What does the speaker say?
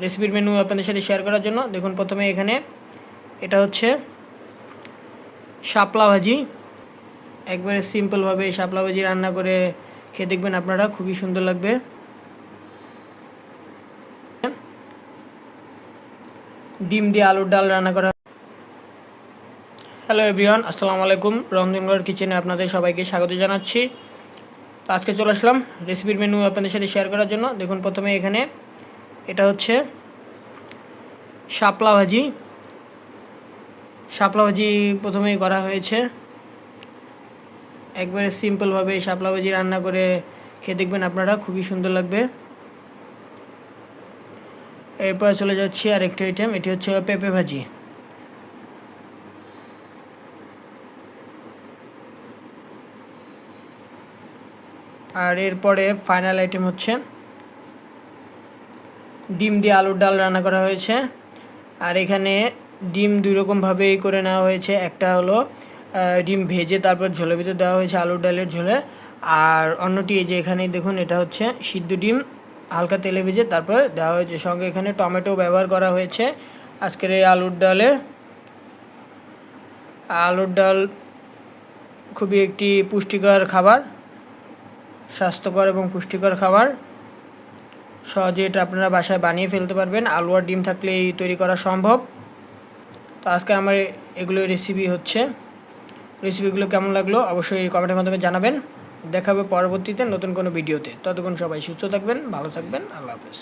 রেসিপির মেনু আপনাদের সাথে শেয়ার করার জন্য। দেখুন প্রথমে এখানে এটা হচ্ছে শাপলা ভাজি। একবারে সিম্পলভাবে এই শাপলা ভাজি রান্না করে খেয়ে দেখবেন আপনারা, খুবই সুন্দর লাগবে। ডিম দিয়ে আলুর ডাল রান্না করা। হ্যালো এভরিওয়ান, আসসালামু আলাইকুম। রমজান কিচেনে আপনাদের সবাইকে স্বাগত জানাচ্ছি। তো আজকে চলে আসলাম রেসিপির মেনু আপনাদের সাথে শেয়ার করার জন্য। দেখুন প্রথমে এখানে এটা হচ্ছে শাপলা ভাজি। শাপলা ভাজি প্রথমেই করা হয়েছে। একবারে সিম্পলভাবে এই শাপলা ভাজি রান্না করে খেয়ে দেখবেন আপনারা, খুবই সুন্দর লাগবে। এরপরে চলে যাচ্ছি আরেকটা আইটেম, এটি হচ্ছে পেঁপে ভাজি। আর এরপরে ফাইনাল আইটেম হচ্ছে ডিম দিয়ে আলুর ডাল রান্না করা হয়েছে। আর এখানে ডিম দুই রকমভাবেই করে নেওয়া হয়েছে। একটা হলো ডিম ভেজে তারপর ঝোলের ভিতরে দেওয়া হয়েছে আলুর ডালের ঝোলে। আর অন্যটি এই যে এখানে দেখুন, এটা হচ্ছে সিদ্ধ ডিম হালকা তেলে ভেজে তারপর দেওয়া হয়েছে। সঙ্গে এখানে টমেটো ব্যবহার করা হয়েছে আজকের এই আলুর ডালে। আলুর ডাল খুবই একটি পুষ্টিকর খাবার, স্বাস্থ্যকর এবং পুষ্টিকর খাবার। সহজে এটা আপনারা বাসায় বানিয়ে ফেলতে পারবেন, আলু আর ডিম থাকলেই তৈরি করা সম্ভব। তো আজকে আমার এগুলো রেসিপি হচ্ছে। রেসিপিগুলো কেমন লাগলো অবশ্যই কমেন্টের মাধ্যমে জানাবেন। দেখা হবে পরবর্তীতে নতুন কোনো ভিডিওতে। ততক্ষণ সবাই সুস্থ থাকবেন, ভালো থাকবেন। আল্লাহ হাফেজ।